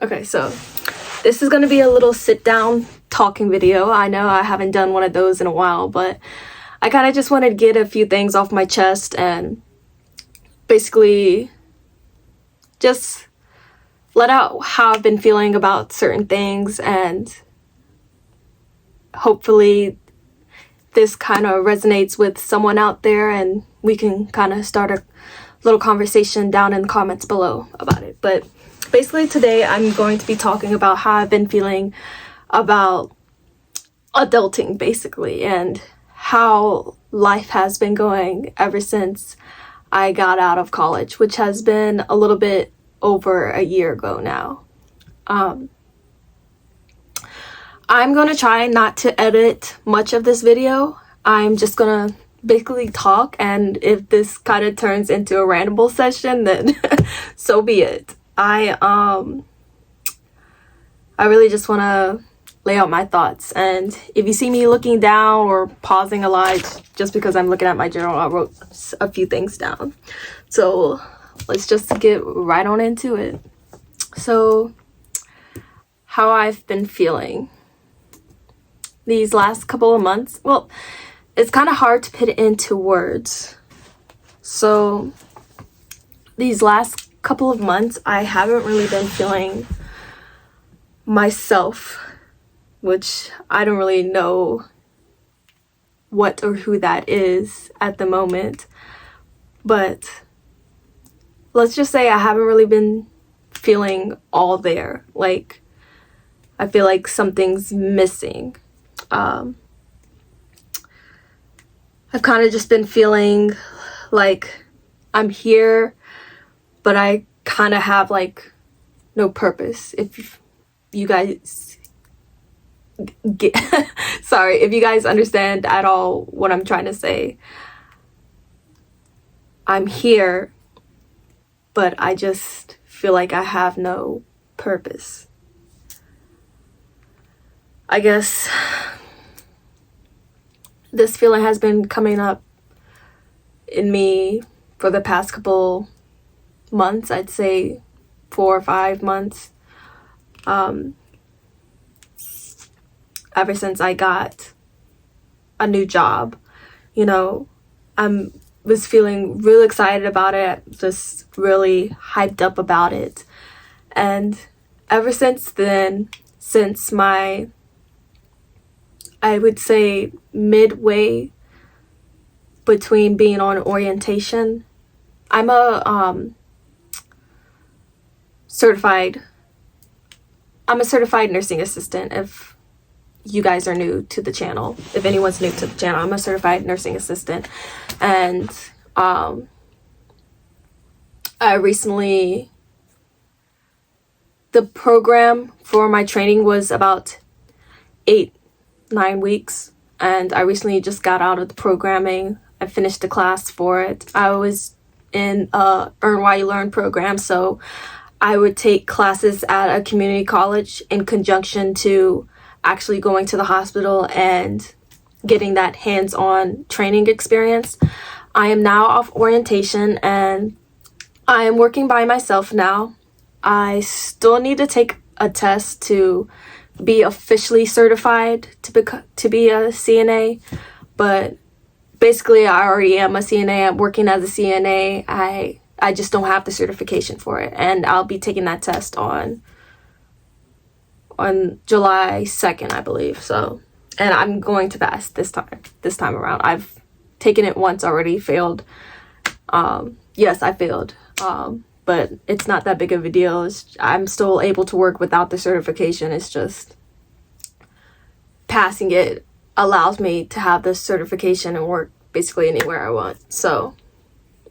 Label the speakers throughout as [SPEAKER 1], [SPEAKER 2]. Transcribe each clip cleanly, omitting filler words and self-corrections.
[SPEAKER 1] Okay, so this is gonna be a little sit-down talking video. I know I haven't done one of those in a while, but I kind of just wanted to get a few things off my chest and basically just let out how I've been feeling about certain things, and hopefully this kind of resonates with someone out there and we can kind of start a little conversation down in the comments below about it. But basically today I'm going to be talking about how I've been feeling about adulting basically, and how life has been going ever since I got out of college, which has been a little bit over a year ago now. I'm gonna try not to edit much of this video. I'm just gonna basically talk, and if this kind of turns into a ramble session, then so be it. I really just want to lay out my thoughts, and if you see me looking down or pausing a lot, it's just because I'm looking at my journal. I wrote a few things down. So let's just get right on into it. So how I've been feeling these last couple of months, well, it's kind of hard to put it into words. So these last couple of months I haven't really been feeling myself, which I don't really know what or who that is at the moment, but let's just say I haven't really been feeling all there. Like, I feel like something's missing. I've kind of just been feeling like I'm here, but I kind of have like no purpose. If you guys get sorry, if you guys understand at all what I'm trying to say. I'm here, but I just feel like I have no purpose. I guess this feeling has been coming up in me for the past couple months. I'd say 4 or 5 months. Ever since I got a new job, you know, I was feeling really excited about it, just really hyped up about it. And ever since then, since my, I would say midway between being on orientation, I'm a certified nursing assistant. If you guys are new to the channel, if anyone's new to the channel, I'm a certified nursing assistant. And I recently, the program for my training was about 8-9 weeks, and I recently just got out of the programming. I finished the class for it. I was in Earn While You Learn program, so I would take classes at a community college in conjunction to actually going to the hospital and getting that hands-on training experience. I am now off orientation and I am working by myself now. I still need to take a test to be officially certified to be a CNA, but basically I already am a CNA. I'm working as a CNA. I just don't have the certification for it, and I'll be taking that test on July 2nd, I believe. So, and I'm going to pass this time around. I've taken it once already, failed. Yes, I failed. But it's not that big of a deal. I'm still able to work without the certification. It's just passing it allows me to have this certification and work basically anywhere I want. So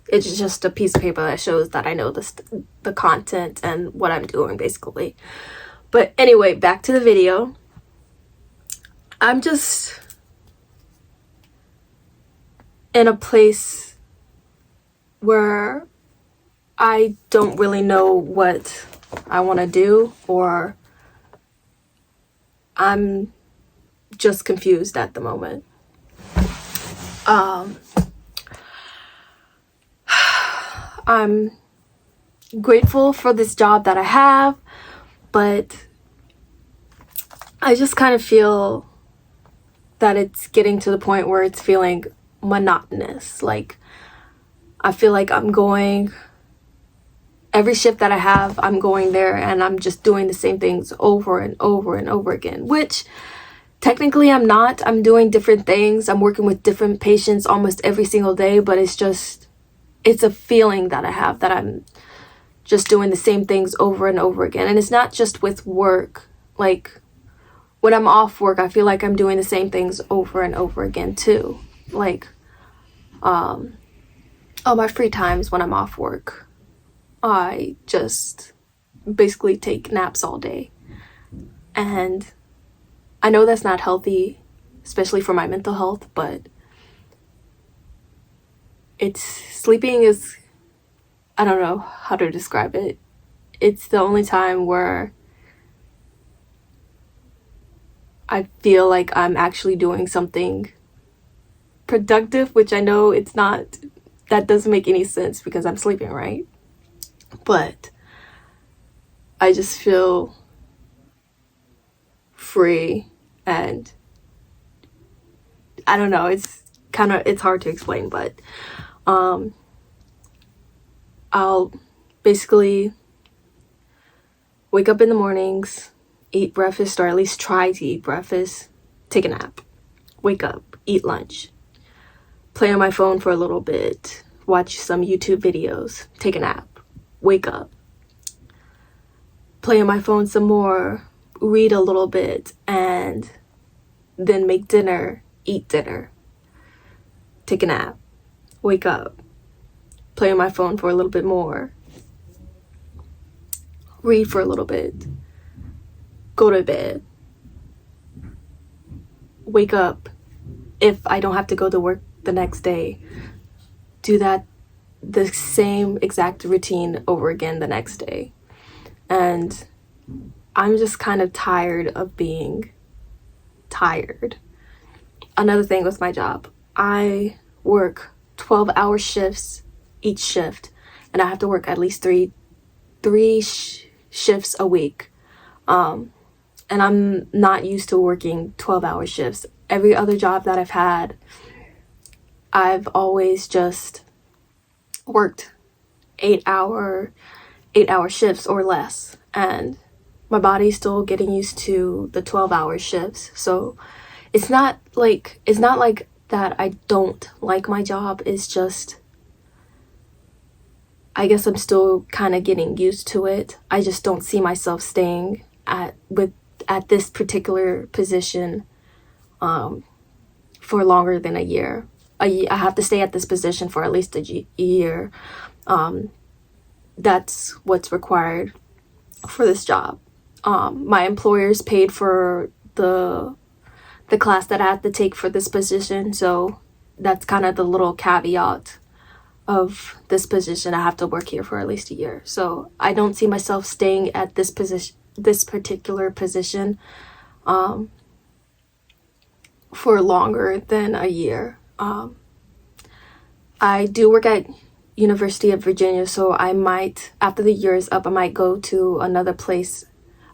[SPEAKER 1] it's just a piece of paper that shows that I know the content and what I'm doing basically. But anyway, back to the video. I'm just in a place where I don't really know what I want to do, or I'm just confused at the moment. I'm grateful for this job that I have, but I just kind of feel that it's getting to the point where it's feeling monotonous. Like, I feel like I'm going, every shift that I have, I'm going there and I'm just doing the same things over and over and over again, which technically I'm not. I'm doing different things. I'm working with different patients almost every single day, but it's a feeling that I have that I'm just doing the same things over and over again. And it's not just with work. Like, when I'm off work, I feel like I'm doing the same things over and over again too. Like, on my free times when I'm off work, I just basically take naps all day. And I know that's not healthy, especially for my mental health, but sleeping is, I don't know how to describe it. It's the only time where I feel like I'm actually doing something productive, which I know it's not, that doesn't make any sense because I'm sleeping, right? But I just feel free, and I don't know, it's hard to explain, but I'll basically wake up in the mornings, eat breakfast, or at least try to eat breakfast, take a nap, wake up, eat lunch, play on my phone for a little bit, watch some YouTube videos, take a nap, wake up, play on my phone some more, read a little bit, and then make dinner, eat dinner, take a nap, wake up, play on my phone for a little bit more, read for a little bit, go to bed, wake up if I don't have to go to work the next day, do that, the same exact routine over again the next day. And I'm just kind of tired of being tired. Another thing with my job, I work 12-hour shifts each shift, and I have to work at least three shifts a week. And I'm not used to working 12-hour shifts. Every other job that I've had, I've always just worked 8-hour shifts or less, and my body's still getting used to the 12-hour shifts. So it's not like that I don't like my job. It's just, I guess I'm still kind of getting used to it. I just don't see myself staying at this particular position for longer than a year. I have to stay at this position for at least a year. That's what's required for this job. My employers paid for the class that I had to take for this position, so that's kind of the little caveat of this position. I have to work here for at least a year. So I don't see myself staying at this particular position for longer than a year. I do work at University of Virginia, so I might, after the year is up, I might go to another place.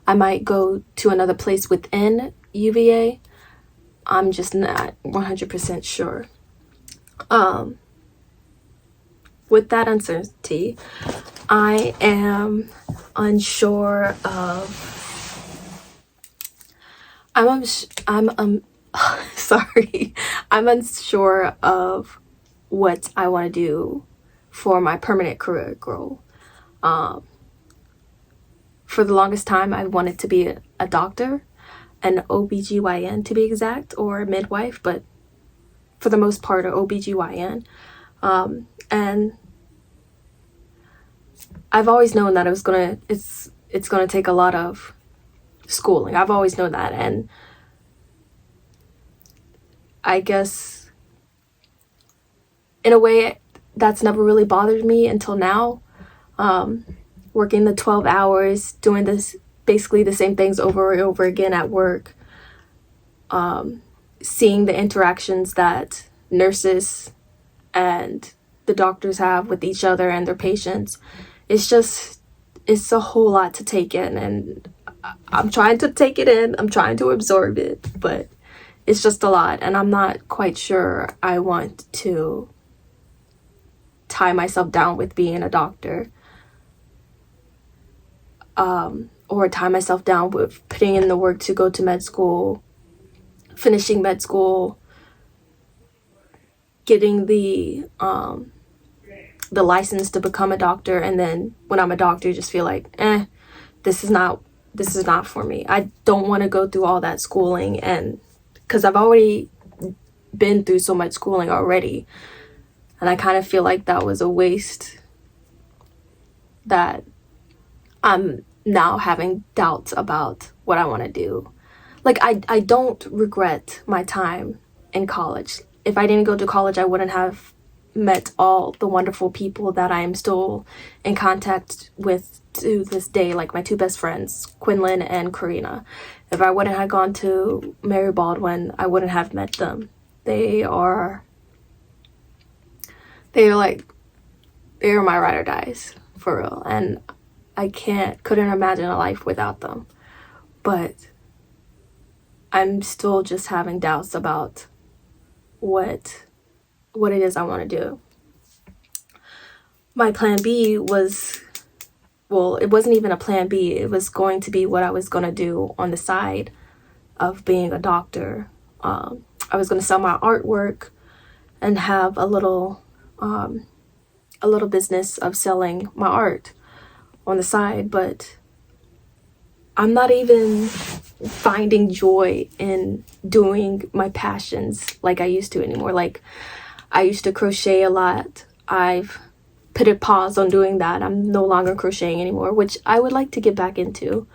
[SPEAKER 1] I might go to another place within UVA. I'm just not 100% sure. With that uncertainty, I am unsure of. Sorry. I'm unsure of what I want to do for my permanent career goal. For the longest time, I wanted to be a doctor, an OBGYN to be exact, or a midwife, but for the most part, an OBGYN. And I've always known that it's gonna take a lot of schooling. I've always known that, and I guess in a way that's never really bothered me until now. Working the 12 hours, doing this basically the same things over and over again at work, seeing the interactions that nurses and the doctors have with each other and their patients. It's a whole lot to take in, and I'm trying to take it in, I'm trying to absorb it, but it's just a lot, and I'm not quite sure I want to tie myself down with being a doctor, or tie myself down with putting in the work to go to med school, finishing med school, getting the license to become a doctor, and then when I'm a doctor just feel like, this is not for me. I don't want to go through all that schooling, and because I've already been through so much schooling already, and I kind of feel like that was a waste, that I'm now having doubts about what I want to do. Like, I don't regret my time in college. If I didn't go to college, I wouldn't have met all the wonderful people that I am still in contact with to this day, like my two best friends, Quinlan and Karina. If I wouldn't have gone to Mary Baldwin, I wouldn't have met them. They are my ride or dies, for real. And I couldn't imagine a life without them. But I'm still just having doubts about what it is I want to do. My plan B was, well, it wasn't even a plan B. It was going to be what I was going to do on the side of being a doctor. I was going to sell my artwork and have a little business of selling my art on the side, but I'm not even finding joy in doing my passions like I used to anymore. Like, I used to crochet a lot. I've put a pause on doing that. I'm no longer crocheting anymore, which I would like to get back into.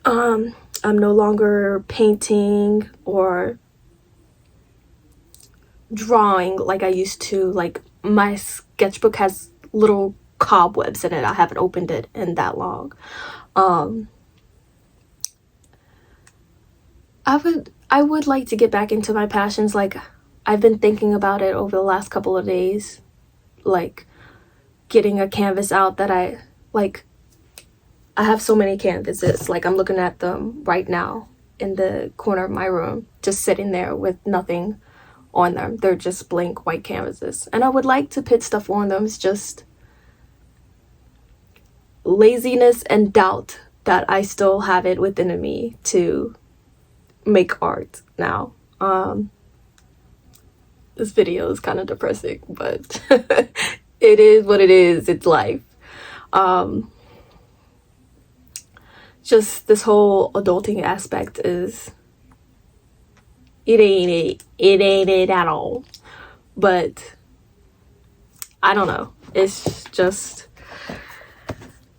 [SPEAKER 1] I'm no longer painting or drawing like I used to. Like, my sketchbook has little cobwebs in it. I haven't opened it in that long. I would like to get back into my passions. Like, I've been thinking about it over the last couple of days, like getting a canvas out that I have so many canvases. Like, I'm looking at them right now in the corner of my room, just sitting there with nothing on them. They're just blank white canvases, and I would like to put stuff on them. It's just laziness and doubt that I still have it within me to make art now. This video is kind of depressing, but it is what it is. It's life. Just this whole adulting aspect is, it ain't it at all. But I don't know. It's just,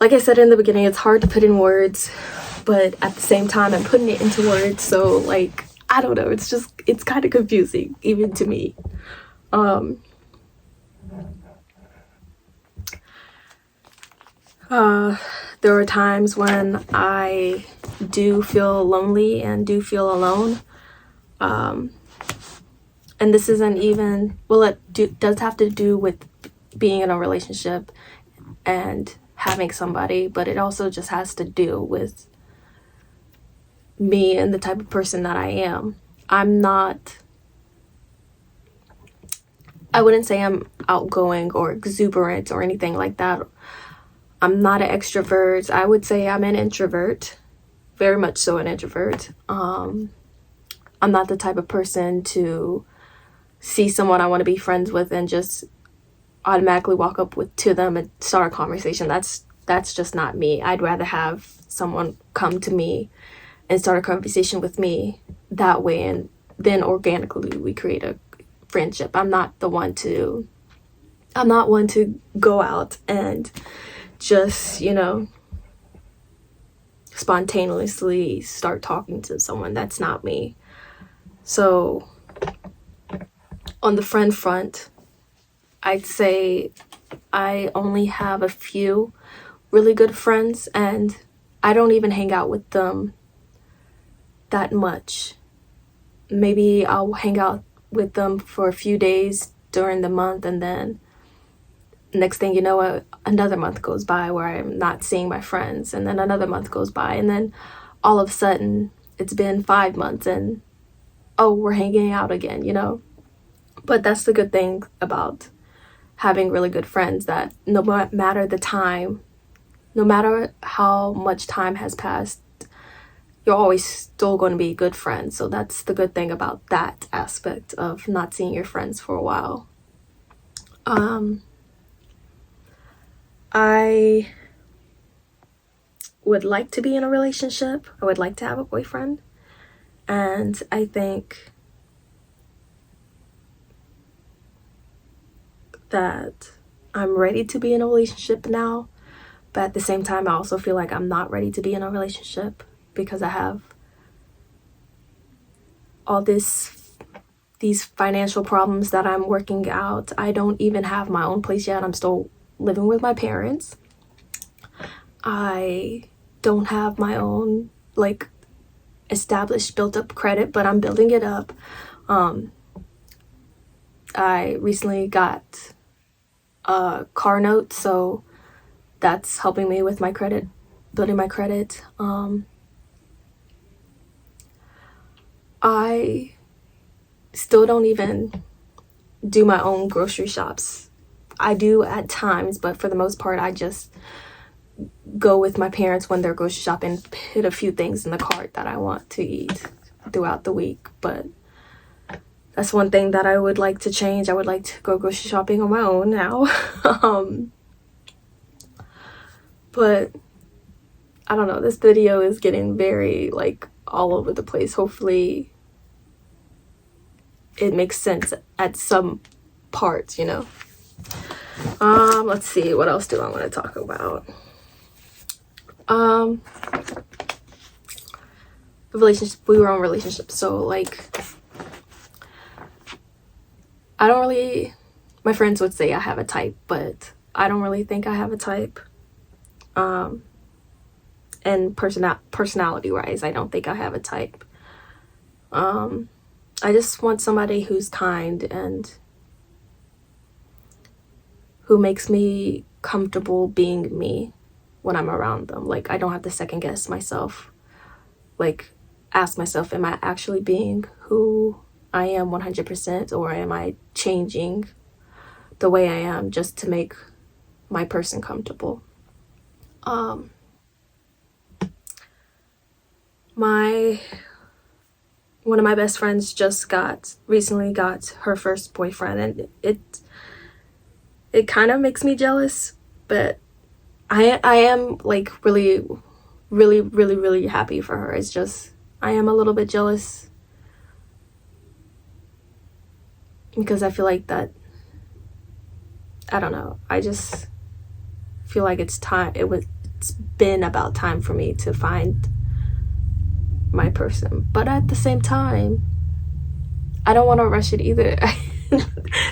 [SPEAKER 1] like I said in the beginning, it's hard to put in words, but at the same time, I'm putting it into words. So, like, I don't know. It's kind of confusing, even to me. There are times when I do feel lonely and do feel alone. And this isn't even, well, it does have to do with being in a relationship and having somebody, but it also just has to do with me and the type of person that I am. I wouldn't say I'm outgoing or exuberant or anything like that. I'm not an extrovert. I would say I'm an introvert, very much so an introvert. I'm not the type of person to see someone I want to be friends with and just automatically walk up to them and start a conversation. That's just not me. I'd rather have someone come to me and start a conversation with me that way, and then organically we create a friendship. I'm not one to go out and just, spontaneously start talking to someone. That's not me. So on the friend front, I'd say I only have a few really good friends, and I don't even hang out with them that much. Maybe I'll hang out with them for a few days during the month, and then next thing you know, another month goes by where I'm not seeing my friends, and then another month goes by, and then all of a sudden it's been 5 months and oh, we're hanging out again, you know. But that's the good thing about having really good friends, that no matter the time, no matter how much time has passed, you're always still going to be good friends. So that's the good thing about that aspect of not seeing your friends for a while. I would like to be in a relationship. I would like to have a boyfriend. And I think that I'm ready to be in a relationship now. But at the same time, I also feel like I'm not ready to be in a relationship because I have all these financial problems that I'm working out. I don't even have my own place yet. I'm still living with my parents. I don't have my own like established built up credit, but I'm building it up. I recently got a car note, so that's helping me with my credit, building my credit. I still don't even do my own grocery shops. I do at times, but for the most part, I just go with my parents when they're grocery shopping, put a few things in the cart that I want to eat throughout the week. But that's one thing that I would like to change. I would like to go grocery shopping on my own now. But I don't know, this video is getting very like all over the place. Hopefully it makes sense at some parts, you know. Let's see, what else do I want to talk about? The relationship, we were on relationships, so like I don't really, my friends would say I have a type, but I don't really think I have a type. And personality wise, I don't think I have a type. I just want somebody who's kind and who makes me comfortable being me when I'm around them. Like I don't have to second guess myself. Like ask myself, am I actually being who I am 100%, or am I changing the way I am just to make my person comfortable? One of my best friends just recently got her first boyfriend, and it kind of makes me jealous, but I am like really, really, really, really happy for her. It's just I am a little bit jealous because I feel like that, I don't know, I just feel like it's been about time for me to find my person. But at the same time, I don't want to rush it either.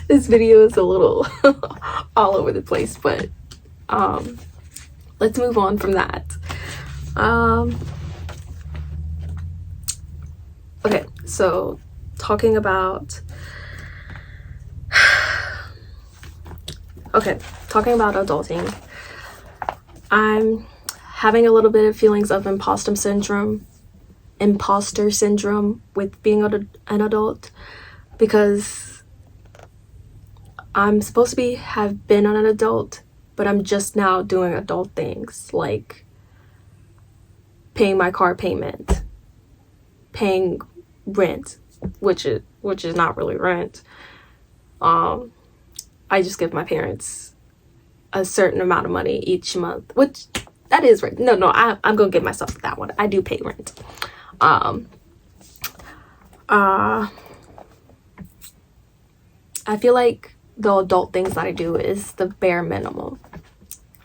[SPEAKER 1] This video is a little all over the place, but let's move on from that. Okay, so talking about adulting, I'm having a little bit of feelings of imposter syndrome with being an adult, because I'm supposed to have been an adult, but I'm just now doing adult things like paying my car payment, paying rent, which is not really rent. I just give my parents a certain amount of money each month, which that is right. No, I'm gonna give myself that one. I do pay rent. I feel like the adult things that I do is the bare minimum,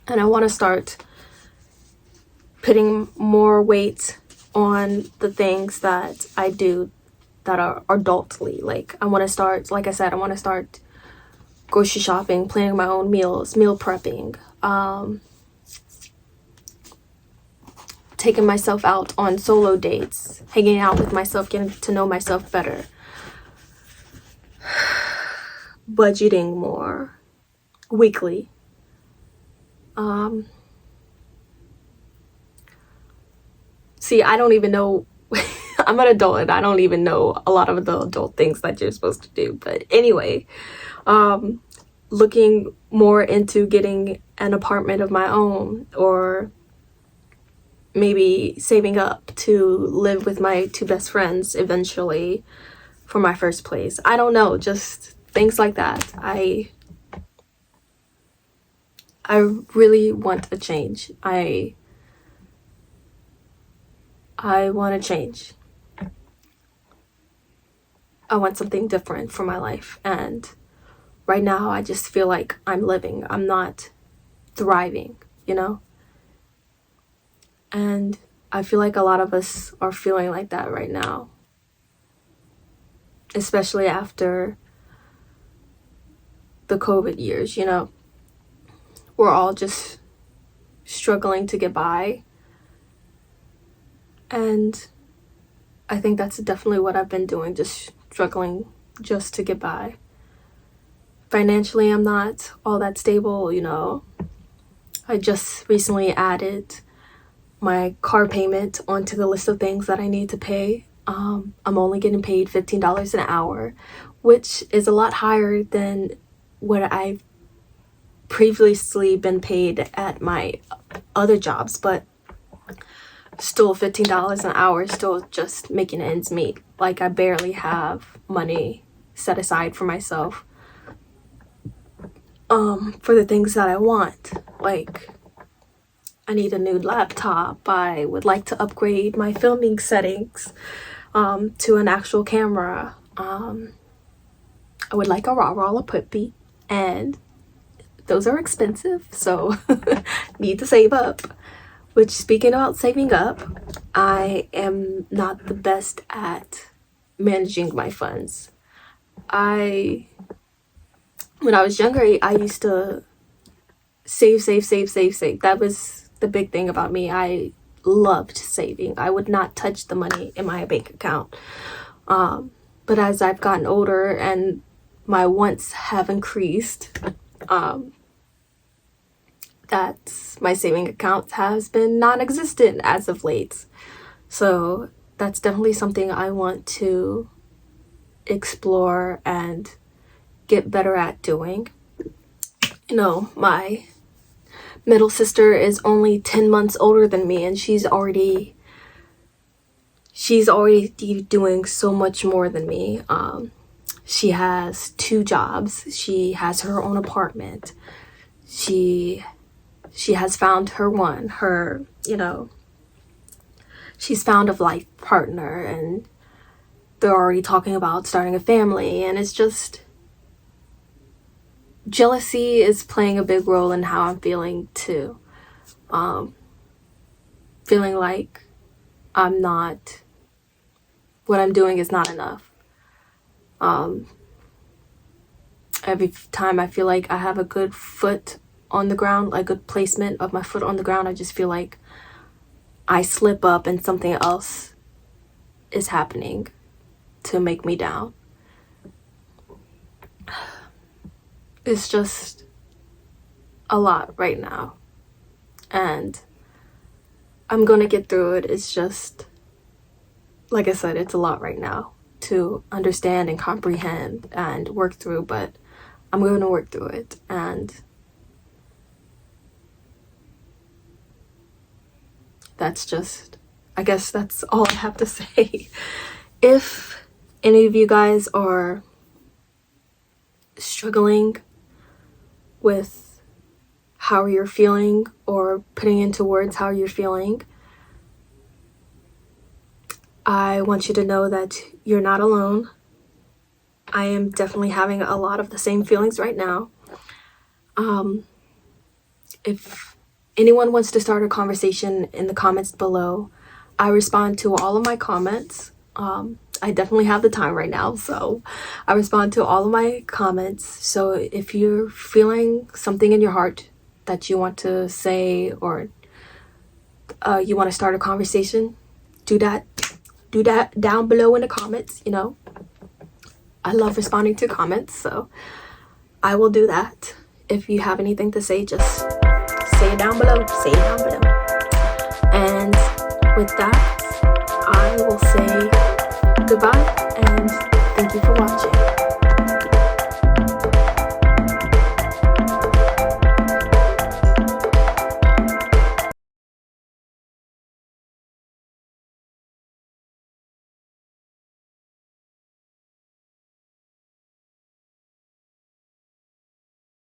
[SPEAKER 1] and I want to start putting more weight on the things that I do that are adultly. Like I want to start, like I said, I want to start grocery shopping, planning my own meals, meal prepping, taking myself out on solo dates, hanging out with myself, getting to know myself better, budgeting more weekly, See, I don't even know. I'm an adult and I don't even know a lot of the adult things that you're supposed to do. But anyway, looking more into getting an apartment of my own, or maybe saving up to live with my two best friends eventually for my first place. I don't know, just things like that. I really want a change. I want to change. I want something different for my life. And right now, I just feel like I'm living. I'm not thriving, you know? And I feel like a lot of us are feeling like that right now. Especially after the COVID years, you know? We're all just struggling to get by. And I think that's definitely what I've been doing, just struggling just to get by. Financially, I'm not all that stable, you know. I just recently added my car payment onto the list of things that I need to pay. I'm only getting paid $15 an hour, which is a lot higher than what I've previously been paid at my other jobs, but still $15 an hour is still just making ends meet. Like, I barely have money set aside for myself for the things that I want. Like, I need a new laptop. I would like to upgrade my filming settings to an actual camera. I would like a raw puppy, and those are expensive, so need to save up. Which, speaking about saving up, I am not the best at managing my funds. When I was younger, I used to save. That was the big thing about me. I loved saving. I would not touch the money in my bank account. But as I've gotten older and my wants have increased, that my saving account has been non-existent as of late. So that's definitely something I want to explore and get better at doing. You know, my middle sister is only 10 months older than me, and she's already doing so much more than me. She has 2 jobs. She has her own apartment. She has found she's found a life partner, and they're already talking about starting a family. And it's just, jealousy is playing a big role in how I'm feeling too. Feeling like what I'm doing is not enough. Every time I feel like I have a good foot on the ground, like a good placement of my foot on the ground, I just feel like I slip up and something else is happening to make me down. It's just a lot right now, and I'm gonna get through it. It's just, like I said, it's a lot right now to understand and comprehend and work through, but I'm gonna work through it. And that's just, I guess that's all I have to say. If any of you guys are struggling with how you're feeling, or putting into words how you're feeling, I want you to know that you're not alone. I am definitely having a lot of the same feelings right now. If anyone wants to start a conversation in the comments below, I respond to all of my comments. I definitely have the time right now, so I respond to all of my comments. So if you're feeling something in your heart that you want to say, or you want to start a conversation, do that down below in the comments. You know, I love responding to comments, so I will do that. If you have anything to say, just say say it down below. Say it down below. And with that, I will say goodbye and thank you for watching.